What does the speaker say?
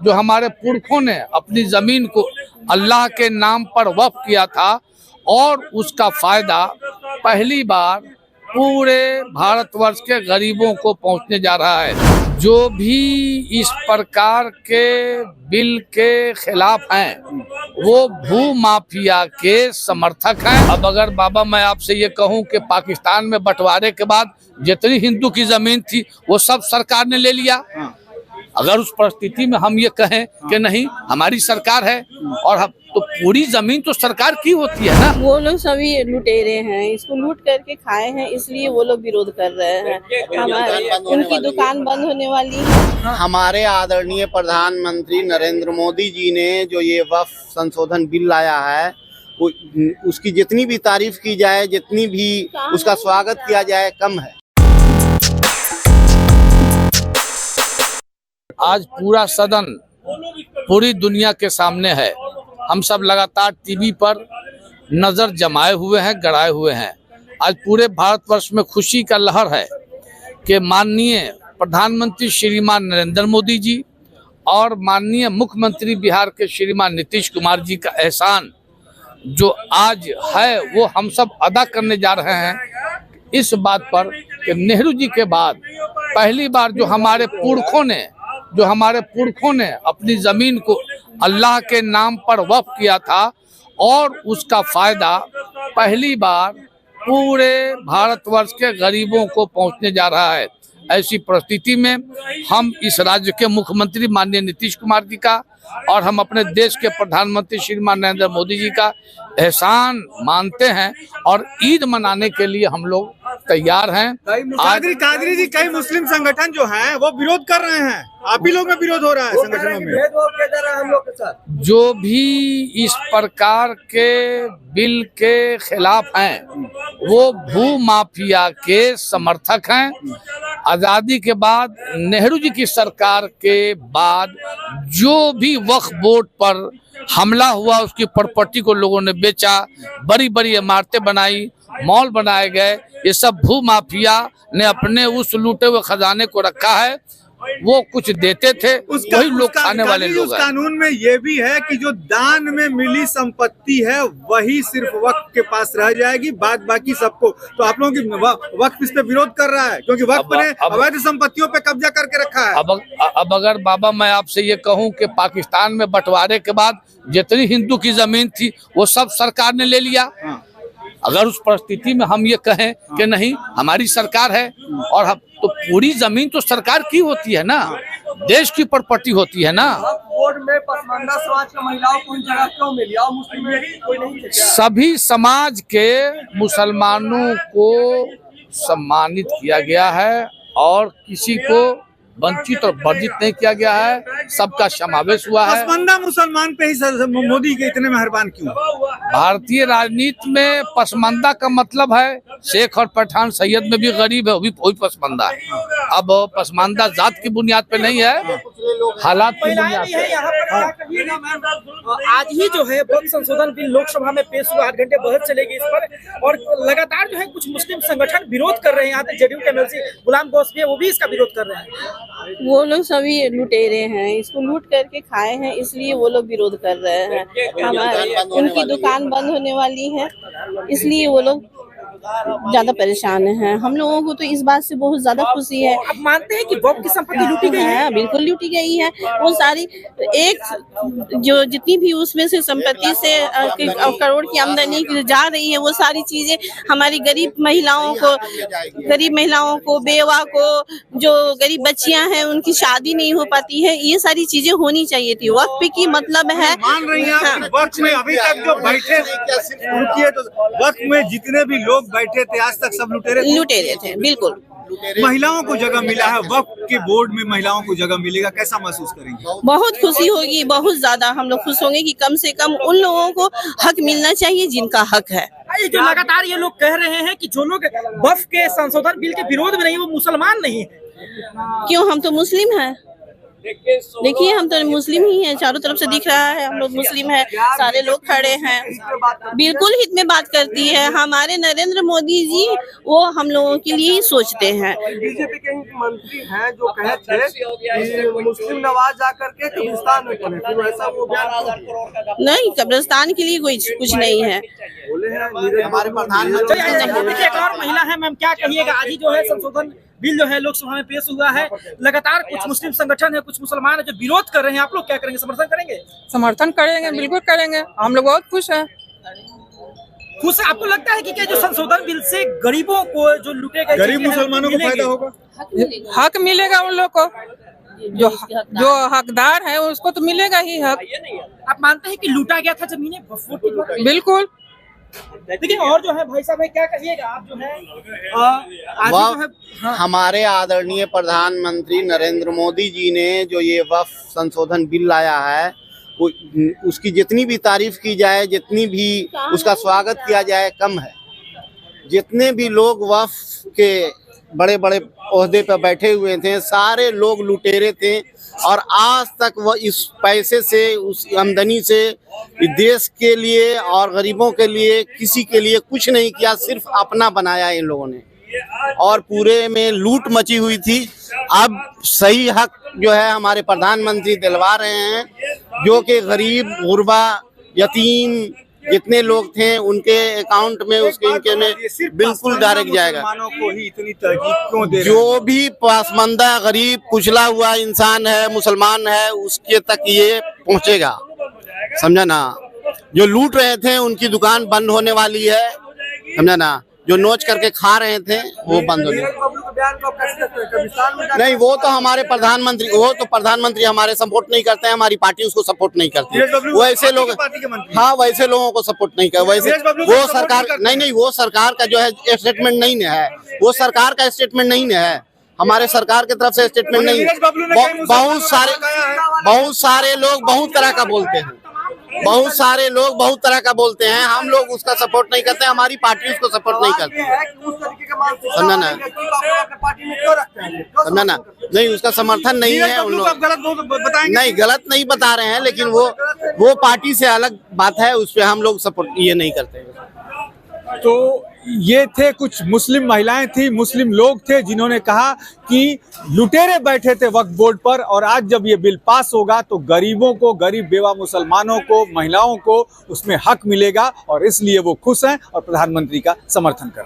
जो हमारे पुरखों ने अपनी जमीन को अल्लाह के नाम पर वक्फ किया था और उसका फायदा पहली बार पूरे भारतवर्ष के गरीबों को पहुंचने जा रहा है। जो भी इस प्रकार के बिल के खिलाफ हैं वो भू माफिया के समर्थक हैं। अब अगर बाबा मैं आपसे ये कहूं कि पाकिस्तान में बंटवारे के बाद जितनी हिंदू की जमीन थी वो सब सरकार ने ले लिया, अगर उस परिस्थिति में हम ये कहें कि नहीं हमारी सरकार है और हम तो पूरी जमीन तो सरकार की होती है ना। वो लोग सभी लुटेरे हैं, इसको लूट करके खाए हैं, इसलिए वो लोग विरोध कर रहे हैं। उनकी दुकान बंद होने वाली है। हमारे आदरणीय प्रधानमंत्री नरेंद्र मोदी जी ने जो ये वक्फ संशोधन बिल लाया है उसकी जितनी भी तारीफ की जाए, जितनी भी उसका स्वागत किया जाए कम है। आज पूरा सदन पूरी दुनिया के सामने है। हम सब लगातार टीवी पर नजर जमाए हुए हैं, गड़ाए हुए हैं। आज पूरे भारतवर्ष में खुशी का लहर है कि माननीय प्रधानमंत्री श्रीमान नरेंद्र मोदी जी और माननीय मुख्यमंत्री बिहार के श्रीमान नीतीश कुमार जी का एहसान जो आज है वो हम सब अदा करने जा रहे हैं इस बात पर कि नेहरू जी के बाद पहली बार जो हमारे पुरखों ने अपनी जमीन को अल्लाह के नाम पर वक्फ किया था और उसका फायदा पहली बार पूरे भारतवर्ष के गरीबों को पहुंचने जा रहा है। ऐसी परिस्थिति में हम इस राज्य के मुख्यमंत्री माननीय नीतीश कुमार जी का और हम अपने देश के प्रधानमंत्री श्रीमान नरेंद्र मोदी जी का एहसान मानते हैं और ईद मनाने के लिए हम लोग तैयार हैं। कादरी जी, कई मुस्लिम संगठन जो हैं वो विरोध कर रहे हैं, आप ही लोग में विरोध हो रहा है संगठनों में। जो भी इस प्रकार के बिल के खिलाफ हैं वो भू माफिया के समर्थक हैं। आजादी के बाद नेहरू जी की सरकार के बाद जो भी वक्फ बोर्ड पर हमला हुआ उसकी प्रॉपर्टी को लोगों ने बेचा, बड़ी बड़ी इमारतें बनाई, मॉल बनाए गए, ये सब भू माफिया ने अपने उस लूटे हुए खजाने को रखा है। वो कुछ देते थे वही लोग खाने वाले लोग हैं। कानून में ये भी है कि जो दान में मिली संपत्ति है वही सिर्फ वक्फ के पास रह जाएगी, बाद बाकी सबको। तो आप लोगों की वक्फ इस पे विरोध कर रहा है क्योंकि वक्फ ने अवैध संपत्तियों पे कब्जा करके रखा है। अब अगर बाबा मैं आपसे ये कहूं कि पाकिस्तान में बंटवारे के बाद जितनी हिंदू की जमीन थी वो सब सरकार ने ले लिया, अगर उस परिस्थिति में हम ये कहें कि नहीं हमारी सरकार है और हम तो पूरी जमीन तो सरकार की होती है ना, देश की प्रॉपर्टी होती है ना। बोर्ड में पसमानदा समाज के महिलाओं को जगह क्यों मिली और मुस्लिम कोई नहीं? सभी समाज के मुसलमानों को सम्मानित किया गया है और किसी को वंचित और वर्जित नहीं किया गया है, सबका समावेश हुआ है। पसमानदा मुसलमान पे ही मोदी के इतने मेहरबान क्यों? भारतीय राजनीति में पसमानदा का मतलब है शेख और पठान सैयद में भी गरीब है, वो भी पसमानदा है। अब पसमानदा जात की बुनियाद पे नहीं है, हालात की बुनियाद पे। आज ही जो है वक्फ संशोधन बिल लोकसभा में पेश हुआ, 8 घंटे बहस चलेगी इस पर और लगातार जो है कुछ मुस्लिम संगठन विरोध कर रहे हैं। यहाँ तक जेडीयू के एमएलसी गुलाम गौस भी है, वो भी इसका विरोध कर रहे हैं। वो लोग सभी लुटेरे हैं, इसको लूट करके खाए हैं, इसलिए वो लोग विरोध कर रहे हैं। उनकी दुकान बंद होने वाली है, इसलिए वो लोग ज्यादा परेशान हैं। हम लोगों को तो इस बात से बहुत ज्यादा खुशी है। आप मानते हैं कि वक्फ की संपत्ति लूटी गई है? बिल्कुल लूटी गई है। वो सारी एक जो जितनी भी उसमें से संपत्ति से करोड़ की आमदनी जा रही है वो सारी चीजें हमारी गरीब महिलाओं को, बेवा को, जो गरीब बच्चियां हैं उनकी शादी नहीं हो पाती है, ये सारी चीजें होनी चाहिए थी। वक्फ की मतलब है मान रही हैं वक्फ में अभी तक जो बैठे रुकिए तो वक्फ में जितने भी लोग बैठे थे आज तक सब लुटेरे थे। बिल्कुल महिलाओं को जगह मिला है, वक्फ के बोर्ड में महिलाओं को जगह मिलेगा, कैसा महसूस करेंगे? बहुत खुशी होगी, बहुत ज्यादा हम लोग खुश होंगे कि कम से कम उन लोगों को हक मिलना चाहिए जिनका हक है। ये जो लगातार ये लोग कह रहे हैं कि जो लोग वक्फ के संशोधन बिल के विरोध में नहीं वो मुसलमान नहीं है। क्यों? हम तो मुस्लिम हैं। देखिए हम तो मुस्लिम ही हैं, चारों तरफ से दिख रहा है हम लोग मुस्लिम हैं, सारे लोग खड़े हैं, बिल्कुल हित में बात करती है। हमारे नरेंद्र मोदी जी वो हम लोगों के लिए ही सोचते हैं। बीजेपी के मंत्री हैं जो कहे थे कि मुस्लिम नवाज जाकर के कब्रिस्तान में पड़े, तो ऐसा वो बयान नहीं, कब्रिस्तान के लिए कोई कुछ नहीं है। बोले हैं हमारे प्रधानमंत्री। एक और महिला है मैम, क्या कहिएगा? आज ही जो है संशोधन बिल जो है लोकसभा में पेश हुआ है, लगातार कुछ मुस्लिम संगठन है, कुछ मुसलमान है जो विरोध कर रहे हैं, आप लोग क्या करेंगे? समर्थन करेंगे? समर्थन करेंगे, बिल्कुल करेंगे, हम लोग बहुत खुश हैं। खुश है? आपको लगता है कि क्या जो संशोधन बिल से गरीबों को जो लूटे गए गरीब मुसलमानों को फायदा होगा, हक मिलेगा उन लोग को, जो हकदार है उसको तो मिलेगा ही हक। आप मानते हैं कि लूटा गया था जमीनें? बिल्कुल। देखिए और जो है भाई साहब क्या कहिएगा? आप जो है आज जो है हमारे आदरणीय प्रधानमंत्री नरेंद्र मोदी जी ने जो ये वक्फ संशोधन बिल लाया है, उसकी जितनी भी तारीफ की जाए, जितनी भी उसका स्वागत किया जाए कम है। जितने भी लोग वक्फ के बड़े बड़े ओहदे पर बैठे हुए थे, सारे लोग लुटेरे थे और आज तक वह इस पैसे से, उस आमदनी से देश के लिए और गरीबों के लिए, किसी के लिए कुछ नहीं किया, सिर्फ अपना बनाया इन लोगों ने और पूरे में लूट मची हुई थी। अब सही हक जो है हमारे प्रधानमंत्री दिलवा रहे हैं, जो कि गरीब, गुरबा, यतीम जितने लोग थे उनके अकाउंट में, उसके इनके में बिल्कुल डायरेक्ट जाएगा। को ही इतनी तरजीह क्यों दे रहे हैं? जो भी पासमंदा, गरीब, कुचला हुआ इंसान है, मुसलमान है, उसके तक ये पहुंचेगा, समझा ना। जो लूट रहे थे उनकी दुकान बंद होने वाली है, समझा ना। जो नोच करके खा रहे थे वो बंद हो गए। नहीं, वो तो हमारे प्रधानमंत्री हमारे सपोर्ट नहीं करते हैं, हमारी पार्टी उसको सपोर्ट नहीं करती। वैसे लोग, हाँ, वैसे लोगों को सपोर्ट नहीं कर, वैसे वो सरकार नहीं, वो सरकार का जो है स्टेटमेंट नहीं है, वो सरकार का स्टेटमेंट नहीं है, हमारे सरकार की तरफ से स्टेटमेंट नहीं है। बहुत सारे लोग बहुत तरह का बोलते हैं, बहुत सारे लोग बहुत तरह का बोलते हैं, हम लोग उसका सपोर्ट नहीं करते, हमारी पार्टी उसको सपोर्ट नहीं करती, समझा ना, समझा ना। नहीं, उसका समर्थन नहीं है उन लोग। नहीं, गलत नहीं बता रहे हैं, लेकिन वो पार्टी से अलग बात है, उस पर हम लोग सपोर्ट ये नहीं करते। तो ये थे कुछ मुस्लिम महिलाएं थी, मुस्लिम लोग थे जिन्होंने कहा कि लुटेरे बैठे थे वक्फ बोर्ड पर, और आज जब ये बिल पास होगा तो गरीबों को, गरीब बेवा मुसलमानों को, महिलाओं को उसमें हक मिलेगा, और इसलिए वो खुश हैं और प्रधानमंत्री का समर्थन कर रहे हैं।